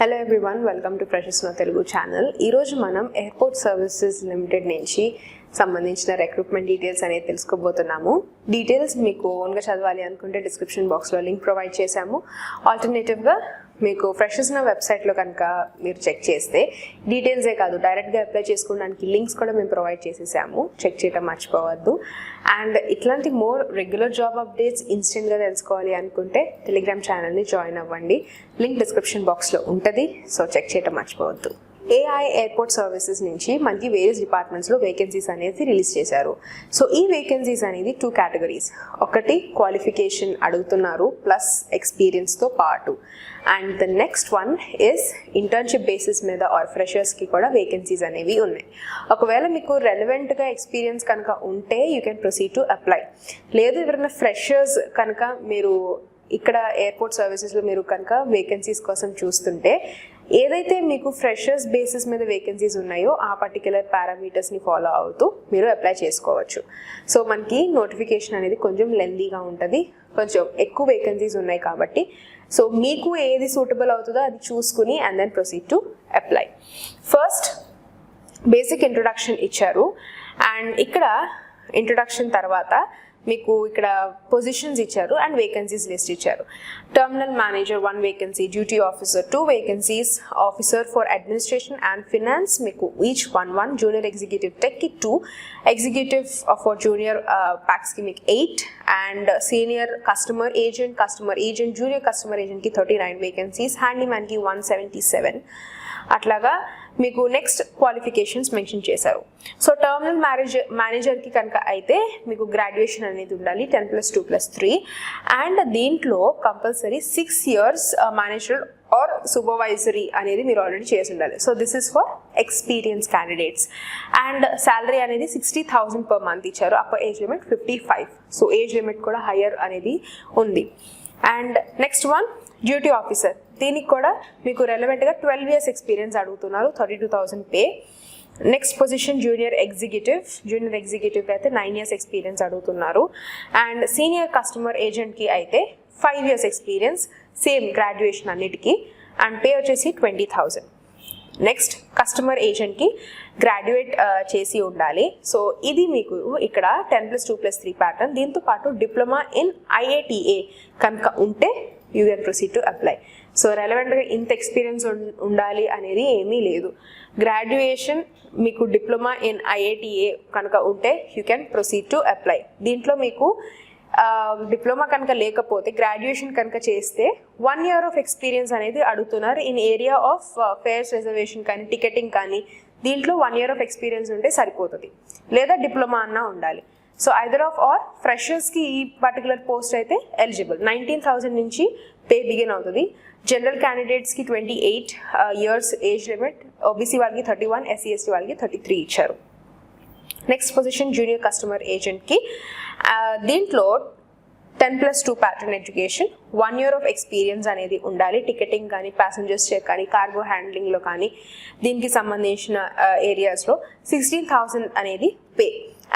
Hello everyone, welcome to freshers నా Telugu channel. ఈరోజు మనం ఎయిర్పోర్ట్ సర్వీసెస్ లిమిటెడ్ నుంచి సంబంధించిన రిక్రూట్మెంట్ డీటెయిల్స్ అనేది తెలుసుకోబోతున్నాము. డీటెయిల్స్ మీకు ఓన్గా చదవాలి అనుకుంటే డిస్క్రిప్షన్ బాక్స్లో లింక్ ప్రొవైడ్ చేశాము. ఆల్టర్నేటివ్గా మీకు ఫ్రెషర్స్ నా వెబ్సైట్లో కనుక మీరు చెక్ చేస్తే డీటెయిల్సే కాదు, డైరెక్ట్గా అప్లై చేసుకోవడానికి లింక్స్ కూడా మేము ప్రొవైడ్ చేసేసాము. చెక్ చేయడం మర్చిపోవద్దు. అండ్ ఇట్లాంటి మోర్ రెగ్యులర్ జాబ్ అప్డేట్స్ ఇన్స్టెంట్గా తెలుసుకోవాలి అనుకుంటే టెలిగ్రామ్ ఛానల్ని జాయిన్ అవ్వండి. లింక్ డిస్క్రిప్షన్ బాక్స్లో ఉంటుంది, సో చెక్ చేయడం మర్చిపోవద్దు. ఏఐ ఎయిర్పోర్ట్ సర్వీసెస్ నుంచి మనకి వేరియస్ డిపార్ట్మెంట్స్లో వేకెన్సీస్ అనేది రిలీజ్ చేశారు. సో ఈ వేకెన్సీస్ అనేది 2 కేటగిరీస్. ఒకటి క్వాలిఫికేషన్ అడుగుతున్నారు ప్లస్ ఎక్స్పీరియన్స్తో పాటు, and the next one is internship basis మీద ఆర్ ఫ్రెషర్స్కి కూడా వేకెన్సీస్ అనేవి ఉన్నాయి. ఒకవేళ మీకు రెలవెంట్గా ఎక్స్పీరియన్స్ కనుక ఉంటే you can proceed to apply. లేదు ఎవరైనా ఫ్రెషర్స్ కనుక మీరు ఇక్కడ ఎయిర్పోర్ట్ సర్వీసెస్లో మీరు కనుక వేకెన్సీస్ కోసం చూస్తుంటే ఏదైతే మీకు ఫ్రెషర్స్ బేసిస్ మీద వేకెన్సీస్ ఉన్నాయో ఆ పర్టికులర్ పారామీటర్స్ని ఫాలో అవుతూ మీరు అప్లై చేసుకోవచ్చు. సో మనకి నోటిఫికేషన్ అనేది కొంచెం లెందీగా ఉంటుంది, కొంచెం ఎక్కువ వేకెన్సీస్ ఉన్నాయి కాబట్టి సో మీకు ఏది సూటబుల్ అవుతుందో అది చూసుకుని and then proceed to apply. First basic introduction ఇచ్చారు, అండ్ ఇక్కడ ఇంట్రొడక్షన్ తర్వాత మీకు ఇక్కడ పొజిషన్స్ ఇచ్చారు అండ్ వేకెన్సీస్ లిస్ట్ ఇచ్చారు. Terminal manager 1 vacancy, duty officer 2 vacancies, officer for administration and finance మీకు ఈచ్ 1, జూనియర్ ఎగ్జిక్యూటివ్ టెక్కి 2, ఎగ్జిక్యూటివ్ ఫర్ జూనియర్ ప్యాక్స్కి మీకు 8, and senior customer agent junior customer ఏజెంట్కి 39 వేకెన్సీస్, హ్యాండీమ్యాన్కి 177. అట్లాగా మీకు నెక్స్ట్ క్వాలిఫికేషన్స్ మెన్షన్ చేశారు. సో టర్మినల్ మేనేజర్కి కనుక అయితే మీకు గ్రాడ్యుయేషన్ అనేది ఉండాలి 10+2+3, అండ్ దీంట్లో compulsory 6 years manager or supervisory అనేది మీరు ఆల్రెడీ చేసి ఉండాలి. So this is for experience candidates. And salary అనేది 60,000 per month ఇచ్చారు. Upper age limit 55, so age limit కూడా హయ్యర్ అనేది ఉంది. And next one duty officer, దీనికి కూడా మీకు రెలవెంట్గా 12 years ఎక్స్పీరియన్స్ అడుగుతున్నారు, 32,000 pay. Next position junior executive అయితే 9 years ఎక్స్పీరియన్స్ అడుగుతున్నారు, అండ్ సీనియర్ కస్టమర్ ఏజెంట్కి అయితే 5 years ఎక్స్పీరియన్స్, సేమ్ గ్రాడ్యుయేషన్ అన్నిటికీ, అండ్ పే వచ్చేసి 20,000. నెక్స్ట్ కస్టమర్ ఏజెంట్కి గ్రాడ్యుయేట్ చేసి ఉండాలి. సో ఇది మీకు ఇక్కడ 10+2+3 ప్యాటర్న్. దీంతో పాటు డిప్లొమా ఇన్ IATA కనుక ఉంటే you can proceed to apply. So రెలవెంట్గా ఇంత ఎక్స్పీరియన్స్ ఉండాలి అనేది ఏమీ లేదు. గ్రాడ్యుయేషన్ మీకు డిప్లొమా ఇన్ IATA కనుక ఉంటే you can proceed to apply. దీంట్లో మీకు డిప్లొమా కనుక లేకపోతే గ్రాడ్యుయేషన్ కనుక చేస్తే 1 year ఆఫ్ ఎక్స్పీరియన్స్ అనేది అడుగుతున్నారు in area of fares reservation కానీ టికెటింగ్ కానీ. దీంట్లో 1 year ఆఫ్ ఎక్స్పీరియన్స్ ఉంటే సరిపోతుంది, లేదా డిప్లొమా అన్నా ఉండాలి. సో ఐదర్ ఆఫ్ ఆర్ ఫ్రెషర్స్కి ఈ పర్టికులర్ పోస్ట్ అయితే ఎలిజిబుల్. 19,000 నుంచి పే బిగిన్ అవుతుంది. జనరల్ క్యాండిడేట్స్కి 28 years ఏజ్ లిమిట్, OBC వాళ్ళకి 31, SC ST వాళ్ళకి 33 ఇచ్చారు. నెక్స్ట్ పొజిషన్ జూనియర్ కస్టమర్ ఏజెంట్కి, దీంట్లో 10+2 pattern education, 1 year of experience అనేది ఉండాలి. టికెటింగ్ కానీ, ప్యాసింజర్స్ చెక్ కానీ, కార్గో హ్యాండ్లింగ్లో కానీ దీనికి సంబంధించిన ఏరియాస్లో 16,000 అనేది pay.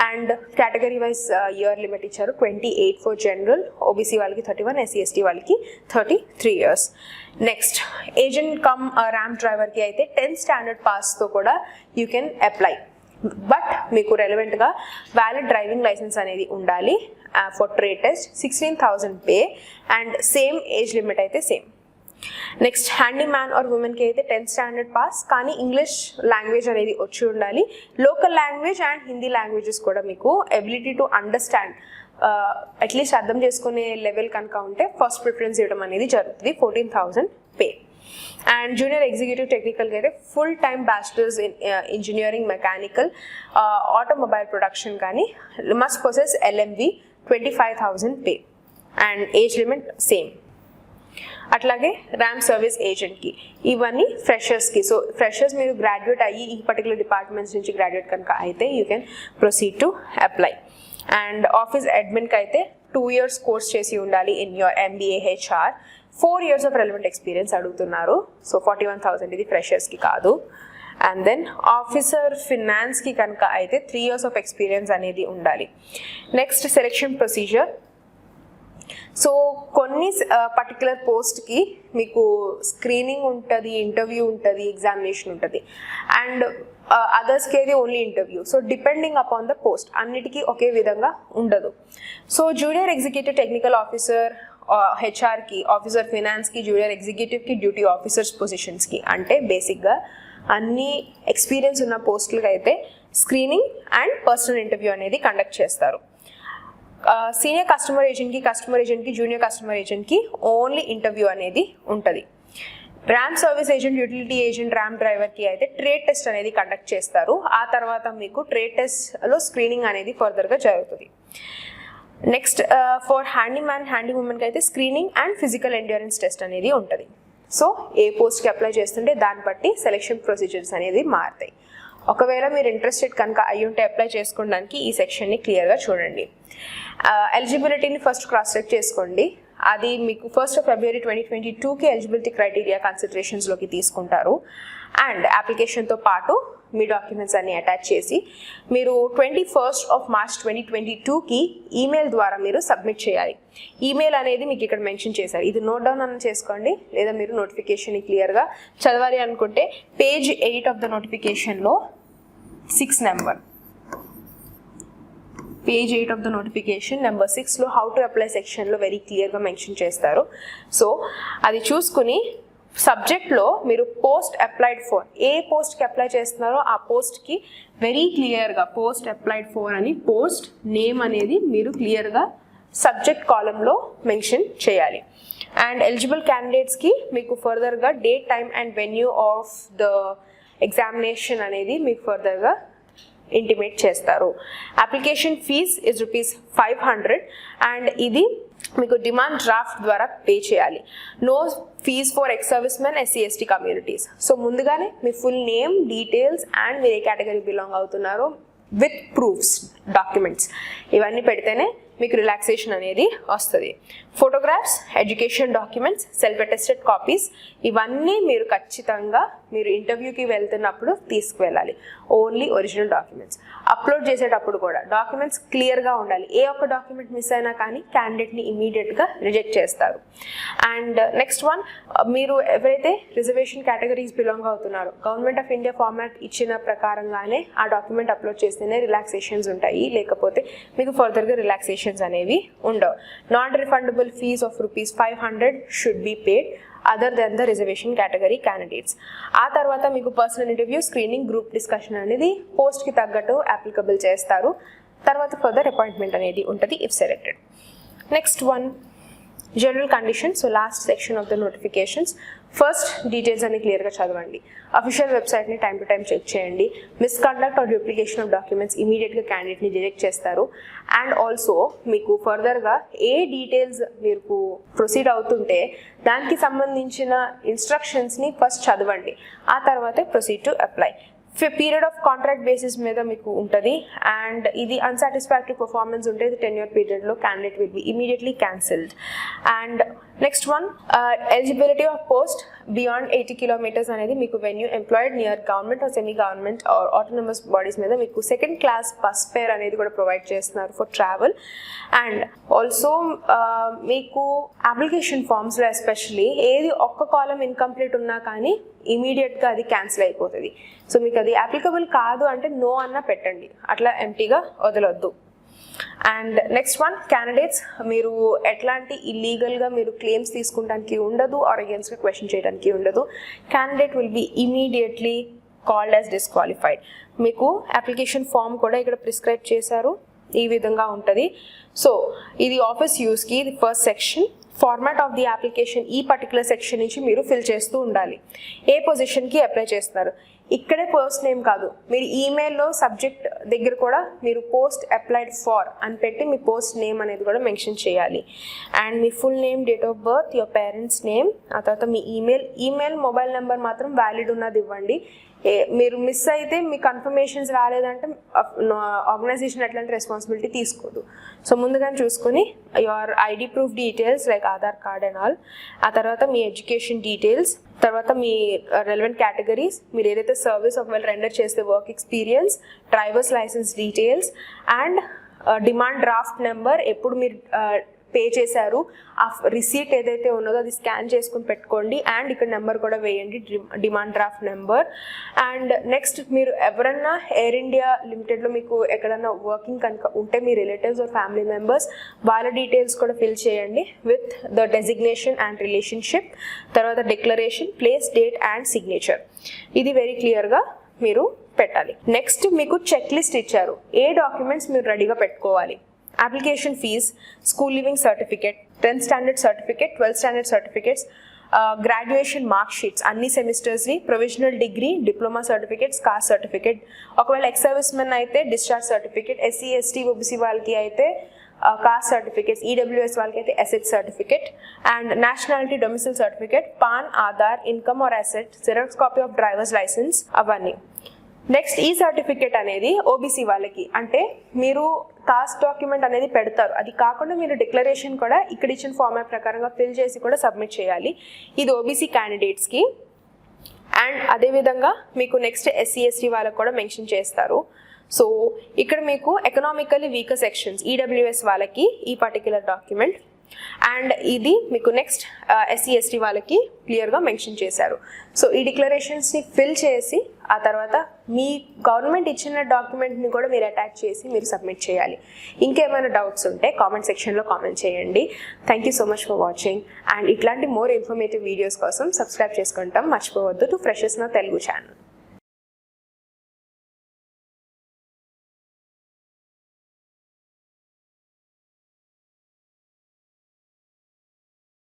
And category wise year limit ఇచ్చారు. 28 ఫర్ జనరల్, OBC వాళ్ళకి 31, SC ST వాళ్ళకి 33 years. Next agent come ramp డ్రైవర్కి అయితే 10th standard పాస్తో కూడా యూ కెన్ అప్లై, బట్ మీకు రెలవెంట్గా వ్యాలిడ్ డ్రైవింగ్ లైసెన్స్ అనేది ఉండాలి. For trade test 16,000 pay, and same age limit అయితే same. Next handyman or ఉమెన్కి అయితే 10th standard పాస్, కానీ ఇంగ్లీష్ లాంగ్వేజ్ అనేది వచ్చి ఉండాలి. Local language and Hindi languages కూడా మీకు ఎబిలిటీ టు అండర్స్టాండ్ అట్లీస్ట్ అర్థం చేసుకునే లెవెల్ కనుక ఉంటే ఫస్ట్ ప్రిఫరెన్స్ ఇవ్వడం అనేది జరుగుతుంది. 14,000 పే. అండ్ జూనియర్ ఎగ్జిక్యూటివ్ టెక్నికల్గా అయితే full time bachelors in engineering, mechanical, automobile production కానీ must possess LMV, 25,000 pay, and age limit same. అట్లాగే ర్యామ్ సర్వీస్ ఏజెంట్కి, ఇవన్నీ ఫ్రెషర్స్కి. సో ఫ్రెషర్స్ మీరు గ్రాడ్యుయేట్ అయ్యి ఈ పర్టికులర్ డిపార్ట్మెంట్స్ నుంచి గ్రాడ్యుయేట్ కనుక అయితే you can proceed to apply. And office అడ్మిన్కి అయితే 2 years కోర్స్ చేసి ఉండాలి in your MBA HR, 4 years of relevant experience అడుగుతున్నారు. సో 41,000 ఇది ఫ్రెషర్స్కి కాదు. అండ్ దెన్ ఆఫీసర్ ఫినాన్స్కి కనుక అయితే 3 years ఆఫ్ ఎక్స్పీరియన్స్ అనేది ఉండాలి. నెక్స్ట్ సెలెక్షన్ ప్రొసీజర్, సో కొన్ని పర్టికులర్ పోస్ట్కి మీకు స్క్రీనింగ్ ఉంటుంది, ఇంటర్వ్యూ ఉంటుంది, ఎగ్జామినేషన్ ఉంటుంది, అండ్ అదర్స్కి ఏది only interview. So depending upon the post అన్నిటికీ ఒకే విధంగా ఉండదు. So junior executive technical officer హెచ్ఆర్కి, ఆఫీసర్ ఫినాన్స్కి, జూనియర్ ఎగ్జిక్యూటివ్కి, డ్యూటీ ఆఫీసర్స్ పొజిషన్స్కి, అంటే బేసిక్గా అన్ని ఎక్స్పీరియన్స్ ఉన్న పోస్టులకి అయితే స్క్రీనింగ్ అండ్ పర్సనల్ ఇంటర్వ్యూ అనేది కండక్ట్ చేస్తారు. సీనియర్ కస్టమర్ ఏజెంట్కి, జూనియర్ కస్టమర్ ఏజెంట్కి ఓన్లీ ఇంటర్వ్యూ అనేది ఉంటుంది. Ramp service agent, utility agent, ramp డ్రైవర్కి అయితే ట్రేడ్ టెస్ట్ అనేది కండక్ట్ చేస్తారు. ఆ తర్వాత మీకు ట్రేడ్ టెస్ట్లో స్క్రీనింగ్ అనేది ఫర్దర్గా జరుగుతుంది. నెక్స్ట్ ఫర్ హ్యాండీమ్యాన్, హ్యాండీ ఉమెన్కి అయితే screening and physical endurance test అనేది ఉంటుంది. సో ఏ పోస్ట్కి అప్లై చేస్తుంటే దాన్ని బట్టి సెలెక్షన్ ప్రొసీజర్స్ అనేది మారుతాయి. ఒకవేళ మీరు ఇంట్రెస్టెడ్ కనుక అయ్యి ఉంటే అప్లై చేసుకోవడానికి ఈ సెక్షన్ని క్లియర్గా చూడండి. ఎలిజిబిలిటీని ఫస్ట్ క్రాస్ చెక్ చేసుకోండి. అది మీకు 1st February 2022కి ఎలిజిబిలిటీ క్రైటీరియా కన్సిడరేషన్స్లోకి తీసుకుంటారు. అండ్ అప్లికేషన్తో పాటు మీ డాక్యుమెంట్స్ అన్ని అటాచ్ చేసి మీరు 21st March 2022కి ఈమెయిల్ ద్వారా మీరు సబ్మిట్ చేయాలి. ఈమెయిల్ అనేది మీకు ఇక్కడ మెన్షన్ చేశారు, ఇది నోట్ డౌన్ అన్న చేసుకోండి, లేదా మీరు నోటిఫికేషన్ క్లియర్గా చదవాలి అనుకుంటే పేజ్ 8 ఆఫ్ ద నోటిఫికేషన్లో 6 number, page 8 of the notification number 6లో హౌ టు అప్లై సెక్షన్లో వెరీ క్లియర్గా మెన్షన్ చేస్తారు. సో అది చూసుకుని సబ్జెక్ట్లో మీరు పోస్ట్ అప్లైడ్ ఫర్, ఏ పోస్ట్కి అప్లై చేస్తున్నారో ఆ పోస్ట్కి వెరీ క్లియర్గా పోస్ట్ అప్లైడ్ ఫర్ అని పోస్ట్ నేమ్ అనేది మీరు క్లియర్గా సబ్జెక్ట్ కాలంలో మెన్షన్ చేయాలి. అండ్ ఎలిజిబుల్ క్యాండిడేట్స్కి మీకు ఫర్దర్గా date, time and venue of the examination అనేది మీకు ఫర్దర్గా ఇంటిమేట్ చేస్తారు. అప్లికేషన్ ఫీజ్ ఇస్ ₹500 అండ్ ఇది మీకు డిమాండ్ డ్రాఫ్ట్ ద్వారా పే చేయాలి. No fees for ex service men, SC/ST communities. So ముందుగానే మీ ఫుల్ నేమ్, డీటెయిల్స్ అండ్ మీరు ఏ కేటగిరీ బిలాంగ్ అవుతున్నారో విత్ ప్రూఫ్స్, డాక్యుమెంట్స్ ఇవన్నీ పెడితేనే మీకు రిలాక్సేషన్ అనేది వస్తుంది. Photographs, education documents, self attested copies ఇవన్నీ మీరు ఖచ్చితంగా మీరు ఇంటర్వ్యూకి వెళ్తున్నప్పుడు తీసుకువెళ్ళాలి. Only original documents. అప్లోడ్ చేసేటప్పుడు కూడా డాక్యుమెంట్స్ క్లియర్గా ఉండాలి. ఏ ఒక్క డాక్యుమెంట్ మిస్ అయినా కానీ క్యాండిడేట్ని ఇమీడియట్గా రిజెక్ట్ చేస్తారు. అండ్ నెక్స్ట్ వన్, మీరు ఎవరైతే రిజర్వేషన్ కేటగిరీస్ బిలాంగ్ అవుతున్నారో గవర్నమెంట్ ఆఫ్ ఇండియా ఫార్మాట్ ఇచ్చిన ప్రకారంగానే ఆ డాక్యుమెంట్ అప్లోడ్ చేస్తేనే రిలాక్సేషన్స్ ఉంటాయి, లేకపోతే మీకు ఫర్దర్గా రిలాక్సేషన్స్ అనేవి ఉండవు. Non refundable fees of ₹500 should be paid other than the reservation category candidates. ఆ తర్వాత మీకు personal interview, screening, group discussion అనేది పోస్ట్కి తగ్గట్టు అప్లికబుల్ చేస్తారు. తర్వాత ఫర్దర్ అపాయింట్మెంట్ అనేది ఉంటుంది if selected. Next one, general condition. So last section of the notifications. First details అన్ని క్లియర్గా చదవండి. అఫీషియల్ వెబ్సైట్ని టైం టు టైం చెక్ చేయండి. Misconduct or duplication of documents ఇమీడియట్గా క్యాండిడేట్ని రిజెక్ట్ చేస్తారు. అండ్ ఆల్సో మీకు ఫర్దర్గా ఏ డీటెయిల్స్ మీకు ప్రొసీడ్ అవుతుంటే దానికి సంబంధించిన ఇన్స్ట్రక్షన్స్ని ఫస్ట్ చదవండి, ఆ తర్వాతే proceed to apply. Period of contract basis మీద మీకు ఉంటుంది. అండ్ ఇది అన్సాటిస్ఫాక్టరీ పర్ఫార్మెన్స్ ఉంటే ఇది 10-year పీరియడ్లో candidate will be immediately cancelled. And next one, eligibility of post beyond 80 kilometers అనేది మీకు venue employed near government are semi government are autonomous bodies మీద మీకు 2nd class బస్ ఫేర్ అనేది కూడా ప్రొవైడ్ చేస్తున్నారు ఫర్ ట్రావెల్. అండ్ ఆల్సో మీకు application ఫామ్స్లో especially ఏది ఒక్క కాలం ఇన్కంప్లీట్ ఉన్నా కానీ ఇమీడియట్గా అది క్యాన్సిల్ అయిపోతుంది. సో మీకు అది అప్లికబుల్ కాదు అంటే నో అన్న పెట్టండి, అట్లా ఎంటీగా వదలొద్దు. అండ్ నెక్స్ట్ వన్, క్యాండిడేట్స్ మీరు ఎట్లాంటి ఇల్లీగల్గా మీరు క్లెయిమ్స్ తీసుకుంటానికి ఉండదు ఆర్ అగేన్స్ట్గా క్వశ్చన్ చేయడానికి ఉండదు. Candidate will be immediately called as disqualified. మీకు అప్లికేషన్ ఫామ్ కూడా ఇక్కడ ప్రిస్క్రైబ్ చేశారు, ఈ విధంగా ఉంటుంది. సో ఇది ఆఫీస్ యూస్కి ఇది first section. Format of the application ఈ పర్టికులర్ సెక్షన్ నుంచి మీరు ఫిల్ చేస్తూ ఉండాలి. ఏ పొజిషన్కి అప్లై చేస్తున్నారు ఇక్కడే పోస్ట్ నేమ్ కాదు, మీరు ఈమెయిల్లో సబ్జెక్ట్ దగ్గర కూడా మీరు పోస్ట్ అప్లైడ్ ఫార్ అని పెట్టి మీ పోస్ట్ నేమ్ అనేది కూడా మెన్షన్ చేయాలి. And me full name, date of birth, your parents name, ఆ తర్వాత మీ ఈమెయిల్ మొబైల్ నెంబర్ మాత్రం వ్యాలిడ్ ఉన్నది ఇవ్వండి. మీరు మిస్ అయితే మీ కన్ఫర్మేషన్స్ రాలేదంటే ఆర్గనైజేషన్ ఎట్లాంటి రెస్పాన్సిబిలిటీ తీసుకోదు. సో ముందుగానే చూసుకొని your ID proof details like Aadhaar card and all, ఆ తర్వాత మీ ఎడ్యుకేషన్ డీటెయిల్స్, తర్వాత మీ రెలవెంట్ కేటగిరీస్, మీరు ఏదైతే సర్వీస్ ఒకవేళ రెండర్ చేస్తే work experience, drivers license details and demand draft number, ఎప్పుడు మీరు పే చేశారు ఆ రిసీట్ ఏదైతే ఉన్నదో అది స్కాన్ చేసుకుని పెట్టుకోండి అండ్ ఇక్కడ నెంబర్ కూడా వేయండి, demand draft number. And next మీరు ఎవరన్నా ఎయిర్ ఇండియా లిమిటెడ్లో మీకు ఎక్కడన్నా వర్కింగ్ కనుక ఉంటే మీ రిలేటివ్స్ ఆర్ ఫ్యామిలీ మెంబర్స్ వాళ్ళ డీటెయిల్స్ కూడా ఫిల్ చేయండి with the designation and relationship, తర్వాత declaration, place, date and signature. ఇది వెరీ క్లియర్గా మీరు పెట్టాలి. నెక్స్ట్ మీకు చెక్ లిస్ట్ ఇచ్చారు, ఏ డాక్యుమెంట్స్ మీరు రెడీగా పెట్టుకోవాలి. Application fees, school leaving certificate, 10th standard certificate, 12th standard certificates, graduation mark sheets అన్ని సెమిస్టర్స్వి, provisional degree, diploma certificates, caste certificate, ఒకవేళ ఎక్స్ సర్వీస్ మెన్ అయితే discharge certificate, SC ST OBC వాళ్ళకి అయితే కాస్ట్ సర్టిఫికేట్స్, ఈడబ్ల్యూఎస్ వాళ్ళకి అయితే asset certificate and nationality domicile certificate, PAN, Aadhaar, income or asset, xerox copy of driver's licence అవన్నీ. Next ఈ certificate అనేది OBC వాళ్ళకి, అంటే మీరు కాస్ట్ డాక్యుమెంట్ అనేది పెడతారు, అది కాకుండా మీరు డిక్లరేషన్ కూడా ఇక్కడ ఇచ్చిన ఫార్మాట్ ప్రకారంగా ఫిల్ చేసి కూడా సబ్మిట్ చేయాలి. ఇది ఓబీసీ క్యాండిడేట్స్కి. అండ్ అదేవిధంగా మీకు నెక్స్ట్ ఎస్సీ ఎస్టీ వాళ్ళకి కూడా మెన్షన్ చేస్తారు. సో ఇక్కడ మీకు ఎకనామికల్లీ వీకర్ సెక్షన్స్ ఈడబ్ల్యూఎస్ వాళ్ళకి ఈ పర్టిక్యులర్ డాక్యుమెంట్, అండ్ ఇది మీకు నెక్స్ట్ ఎస్సీ ఎస్టీ వాళ్ళకి క్లియర్గా మెన్షన్ చేశారు. సో ఈ డిక్లరేషన్స్ని ఫిల్ చేసి ఆ తర్వాత మీ గవర్నమెంట్ ఇచ్చిన డాక్యుమెంట్ని కూడా మీరు అటాచ్ చేసి మీరు సబ్మిట్ చేయాలి. ఇంకేమైనా డౌట్స్ ఉంటే కామెంట్ సెక్షన్లో కామెంట్ చేయండి. Thank you so much for watching. And ఇట్లాంటి మోర్ ఇన్ఫర్మేటివ్ వీడియోస్ కోసం సబ్స్క్రైబ్ చేసుకుంటాం మర్చిపోవద్దు టు ఫ్రెషర్స్ నా తెలుగు ఛానల్.